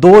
2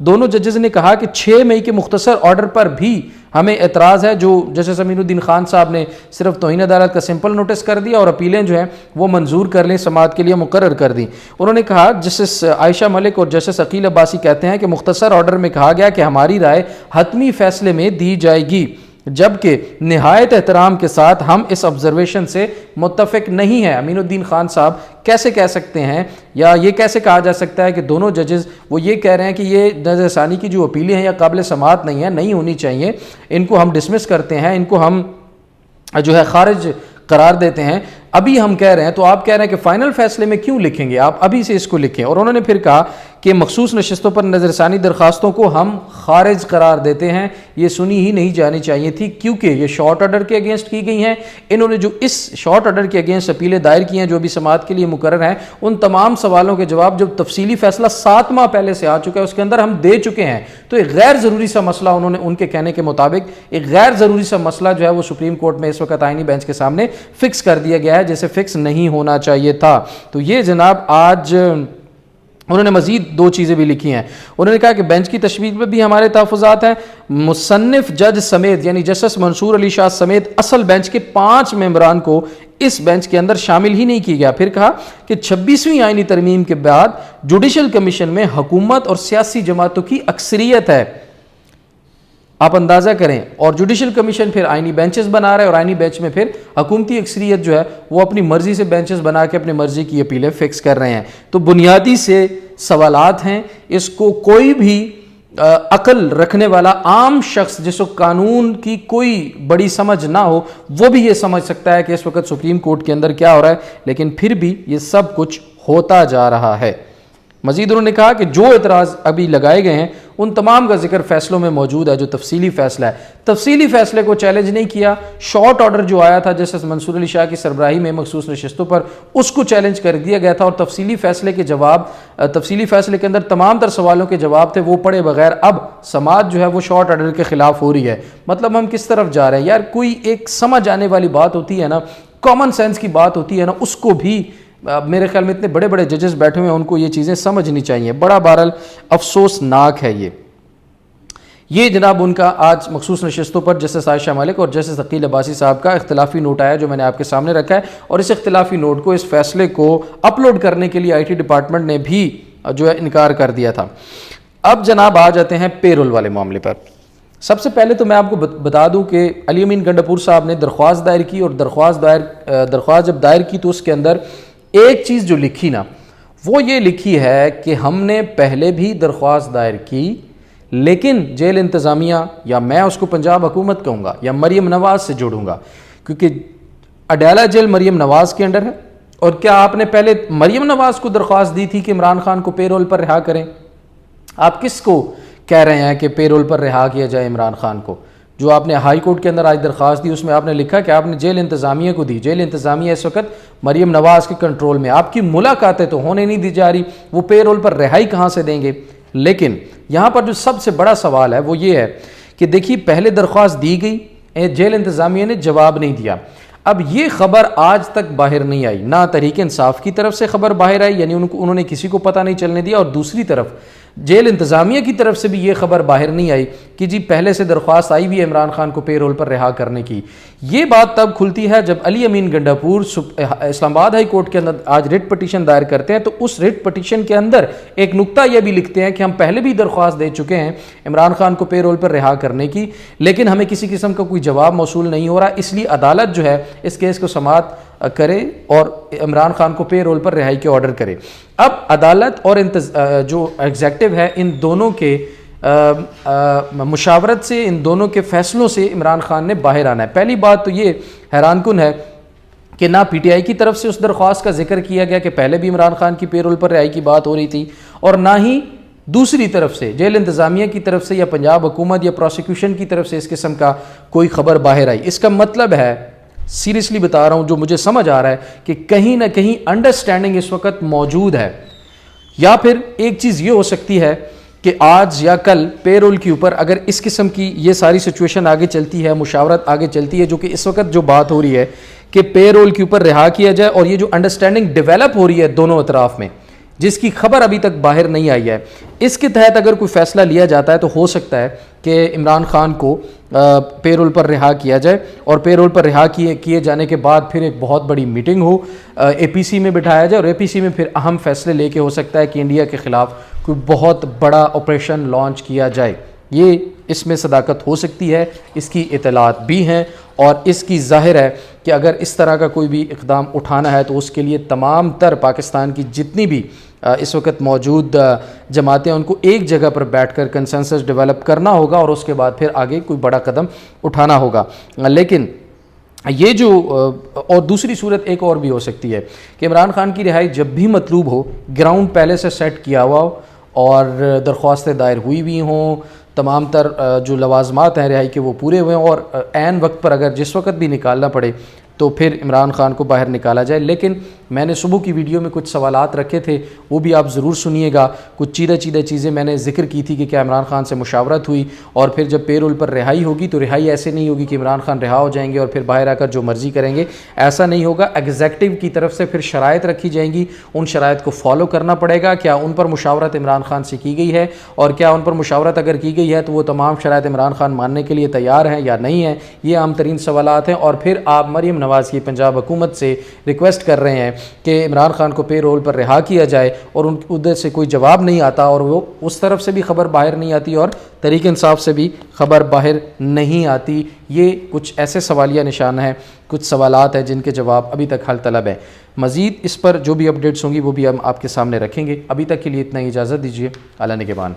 دونوں ججز نے کہا کہ 6 مئی کے مختصر آرڈر پر بھی ہمیں اعتراض ہے، جو جسٹس امین الدین خان صاحب نے صرف توہین عدالت کا سمپل نوٹس کر دیا اور اپیلیں جو ہیں وہ منظور کر لیں، سماعت کے لیے مقرر کر دی۔ انہوں نے کہا جسٹس عائشہ ملک اور جسٹس عقیل عباسی کہتے ہیں کہ مختصر آرڈر میں کہا گیا کہ ہماری رائے حتمی فیصلے میں دی جائے گی، جبکہ نہایت احترام کے ساتھ ہم اس آبزرویشن سے متفق نہیں ہیں۔ امین الدین خان صاحب کیسے کہہ سکتے ہیں، یا یہ کیسے کہا جا سکتا ہے کہ دونوں ججز وہ یہ کہہ رہے ہیں کہ یہ نظر ثانی کی جو اپیلیں ہیں یا قابل سماعت نہیں ہیں، نہیں ہونی چاہیے، ان کو ہم ڈسمس کرتے ہیں، ان کو ہم جو ہے خارج قرار دیتے ہیں۔ ابھی ہم کہہ رہے ہیں، تو آپ کہہ رہے ہیں کہ فائنل فیصلے میں کیوں لکھیں گے، آپ ابھی سے اس کو لکھیں۔ اور انہوں نے پھر کہا کہ مخصوص نشستوں پر نظر ثانی درخواستوں کو ہم خارج قرار دیتے ہیں، یہ سنی ہی نہیں جانی چاہیے تھی کیونکہ یہ شارٹ آرڈر کے اگینسٹ کی گئی ہیں۔ انہوں نے جو اس شارٹ آرڈر کے اگینسٹ اپیلیں دائر کی ہیں جو ابھی سماعت کے لیے مقرر ہیں، ان تمام سوالوں کے جواب جب تفصیلی فیصلہ 7 ماہ پہلے سے آ چکا ہے اس کے اندر ہم دے چکے ہیں۔ تو ایک غیر ضروری سا مسئلہ انہوں نے ان کے کہنے کے مطابق ایک غیر ضروری سا مسئلہ جو ہے وہ سپریم کورٹ میں اس وقت آئینی بینچ کے سامنے فکس کر دیا گیا ہے جیسے فکس نہیں ہونا چاہیے تھا۔ تو یہ جناب آج انہوں نے مزید 2 چیزیں بھی لکھی ہیں۔ انہوں نے کہا کہ بینچ کی تشکیل میں بھی ہمارے تحفظات ہیں، مصنف جج سمیت یعنی جسٹس منصور علی شاہ سمیت اصل بینچ کے 5 ممبران کو اس بینچ کے اندر شامل ہی نہیں کیا گیا۔ پھر کہا کہ 26ویں آئینی ترمیم کے بعد جوڈیشل کمیشن میں حکومت اور سیاسی جماعتوں کی اکثریت ہے، آپ اندازہ کریں، اور جوڈیشل کمیشن پھر آئینی بینچز بنا رہا ہے اور آئینی بینچ میں پھر حکومتی اکثریت جو ہے وہ اپنی مرضی سے بینچز بنا کے اپنی مرضی کی اپیلیں فکس کر رہے ہیں۔ تو بنیادی سے سوالات ہیں، اس کو کوئی بھی عقل رکھنے والا عام شخص جس کو قانون کی کوئی بڑی سمجھ نہ ہو وہ بھی یہ سمجھ سکتا ہے کہ اس وقت سپریم کورٹ کے اندر کیا ہو رہا ہے، لیکن پھر بھی یہ سب کچھ ہوتا جا رہا ہے۔ مزید انہوں نے کہا کہ جو اعتراض ابھی لگائے گئے ہیں ان تمام کا ذکر فیصلوں میں موجود ہے جو تفصیلی فیصلہ ہے۔ تفصیلی فیصلے کو چیلنج نہیں کیا، شارٹ آرڈر جو آیا تھا جسٹس منصور علی شاہ کی سربراہی میں مخصوص نشستوں پر اس کو چیلنج کر دیا گیا تھا، اور تفصیلی فیصلے کے جواب، تفصیلی فیصلے کے اندر تمام تر سوالوں کے جواب تھے وہ پڑھے بغیر اب سماعت جو ہے وہ شارٹ آرڈر کے خلاف ہو رہی ہے۔ مطلب ہم کس طرف جا رہے ہیں یار، کوئی ایک سمجھ آنے والی بات ہوتی ہے نا، کامن سینس کی بات ہوتی ہے نا، اس کو بھی میرے خیال میں اتنے بڑے بڑے ججز بیٹھے ہوئے ہیں ان کو یہ چیزیں سمجھنی چاہیے۔ بڑا بہرحال افسوسناک ہے یہ جناب ان کا آج مخصوص نشستوں پر جسٹس عائشہ ملک اور جسٹس عقیل عباسی صاحب کا اختلافی نوٹ آیا جو میں نے آپ کے سامنے رکھا ہے، اور اس اختلافی نوٹ کو، اس فیصلے کو اپلوڈ کرنے کے لیے آئی ٹی ڈپارٹمنٹ نے بھی جو ہے انکار کر دیا تھا۔ اب جناب آ جاتے ہیں پے رول والے معاملے پر۔ سب سے پہلے تو میں آپ کو بتا دوں کہ علی امین گنڈاپور صاحب نے درخواست دائر کی، اور درخواست جب دائر کی تو اس کے اندر ایک چیز جو لکھی نا وہ یہ لکھی ہے کہ ہم نے پہلے بھی درخواست دائر کی لیکن جیل انتظامیہ، یا میں اس کو پنجاب حکومت کہوں گا یا مریم نواز سے جوڑوں گا کیونکہ اڈیالہ جیل مریم نواز کے انڈر ہے، اور کیا آپ نے پہلے مریم نواز کو درخواست دی تھی کہ عمران خان کو پے رول پر رہا کریں؟ آپ کس کو کہہ رہے ہیں کہ پے رول پر رہا کیا جائے عمران خان کو؟ جو آپ نے ہائی کورٹ کے اندر آج درخواست دی اس میں آپ نے لکھا کہ آپ نے جیل انتظامیہ کو دی، جیل انتظامیہ اس وقت مریم نواز کے کنٹرول میں، آپ کی ملاقاتیں تو ہونے نہیں دی جا رہی، وہ پے رول پر رہائی کہاں سے دیں گے؟ لیکن یہاں پر جو سب سے بڑا سوال ہے وہ یہ ہے کہ دیکھیے پہلے درخواست دی گئی، جیل انتظامیہ نے جواب نہیں دیا، اب یہ خبر آج تک باہر نہیں آئی، نہ تحریک انصاف کی طرف سے خبر باہر آئی، یعنی انہوں نے کسی کو پتہ نہیں چلنے دیا، اور دوسری طرف جیل انتظامیہ کی طرف سے بھی یہ خبر باہر نہیں آئی کہ جی پہلے سے درخواست آئی بھی ہے عمران خان کو پے رول پر رہا کرنے کی۔ یہ بات تب کھلتی ہے جب علی امین گنڈاپور اسلام آباد ہائی کورٹ کے اندر آج ریٹ پٹیشن دائر کرتے ہیں، تو اس ریٹ پٹیشن کے اندر ایک نقطہ یہ بھی لکھتے ہیں کہ ہم پہلے بھی درخواست دے چکے ہیں عمران خان کو پے رول پر رہا کرنے کی، لیکن ہمیں کسی قسم کا کوئی جواب موصول نہیں ہو رہا، اس لیے عدالت جو ہے اس کیس کو سماعت کرے اور عمران خان کو پے رول پر رہائی کے آرڈر کرے۔ اب عدالت اور جو ایگزیکٹو ہے ان دونوں کے مشاورت سے، ان دونوں کے فیصلوں سے عمران خان نے باہر آنا ہے۔ پہلی بات تو یہ حیران کن ہے کہ نہ پی ٹی آئی کی طرف سے اس درخواست کا ذکر کیا گیا کہ پہلے بھی عمران خان کی پے رول پر رہائی کی بات ہو رہی تھی، اور نہ ہی دوسری طرف سے جیل انتظامیہ کی طرف سے یا پنجاب حکومت یا پروسیکیوشن کی طرف سے اس قسم کا کوئی خبر باہر آئی۔ اس کا مطلب ہے، سیریسلی بتا رہا ہوں، جو مجھے سمجھ آ رہا ہے کہ کہیں نہ کہیں انڈرسٹینڈنگ اس وقت موجود ہے، یا پھر ایک چیز یہ ہو سکتی ہے کہ آج یا کل پے رول کے اوپر اگر اس قسم کی یہ ساری سچویشن آگے چلتی ہے، مشاورت آگے چلتی ہے، جو کہ اس وقت جو بات ہو رہی ہے کہ پے رول کے اوپر رہا کیا جائے، اور یہ جو انڈرسٹینڈنگ ڈیولپ ہو رہی ہے دونوں اطراف میں، جس کی خبر ابھی تک باہر نہیں آئی ہے. اس کے تحت اگر کوئی فیصلہ لیا جاتا ہے تو ہو سکتا ہے کہ عمران خان کو پے رول پر رہا کیا جائے, اور پے رول پر رہا کیے جانے کے بعد پھر ایک بہت بڑی میٹنگ ہو, اے پی سی میں بٹھایا جائے, اور اے پی سی میں پھر اہم فیصلے لے کے ہو سکتا ہے کہ انڈیا کے خلاف کوئی بہت بڑا آپریشن لانچ کیا جائے. یہ اس میں صداقت ہو سکتی ہے, اس کی اطلاعات بھی ہیں, اور اس کی ظاہر ہے کہ اگر اس طرح کا کوئی بھی اقدام اٹھانا ہے تو اس کے لیے تمام تر پاکستان کی جتنی بھی اس وقت موجود جماعتیں ان کو ایک جگہ پر بیٹھ کر کنسنسس ڈیولپ کرنا ہوگا, اور اس کے بعد پھر آگے کوئی بڑا قدم اٹھانا ہوگا. لیکن یہ جو اور دوسری صورت ایک اور بھی ہو سکتی ہے کہ عمران خان کی رہائی جب بھی مطلوب ہو, گراؤنڈ پہلے سے سیٹ کیا ہوا ہو اور درخواستیں دائر ہوئی بھی ہوں, تمام تر جو لوازمات ہیں رہائی کے وہ پورے ہوئے ہیں, اور عین وقت پر اگر جس وقت بھی نکالنا پڑے تو پھر عمران خان کو باہر نکالا جائے. لیکن میں نے صبح کی ویڈیو میں کچھ سوالات رکھے تھے, وہ بھی آپ ضرور سنیے گا. کچھ چیدہ چیزیں میں نے ذکر کی تھی کہ کیا عمران خان سے مشاورت ہوئی, اور پھر جب پے رول پر رہائی ہوگی تو رہائی ایسے نہیں ہوگی کہ عمران خان رہا ہو جائیں گے اور پھر باہر آ کر جو مرضی کریں گے, ایسا نہیں ہوگا. ایگزیکٹو کی طرف سے پھر شرائط رکھی جائیں گی, ان شرائط کو فالو کرنا پڑے گا. کیا ان پر مشاورت عمران خان سے کی گئی ہے, اور کیا ان پر مشاورت اگر کی گئی ہے تو وہ تمام شرائط عمران خان ماننے کے لیے تیار ہیں یا نہیں ہیں, یہ عام ترین سوالات ہیں. اور پھر آپ مریم نواز کی پنجاب حکومت سے ریکویسٹ کر رہے ہیں کہ عمران خان کو پے رول پر رہا کیا جائے, اور ان ادھر سے کوئی جواب نہیں آتا, اور وہ اس طرف سے بھی خبر باہر نہیں آتی اور تحریک انصاف سے بھی خبر باہر نہیں آتی. یہ کچھ ایسے سوالیہ نشان ہیں, کچھ سوالات ہیں جن کے جواب ابھی تک حل طلب ہے. مزید اس پر جو بھی اپڈیٹس ہوں گی وہ بھی ہم آپ کے سامنے رکھیں گے. ابھی تک کے لیے اتنا ہی, اجازت دیجیے. اعلیٰ نگہبان.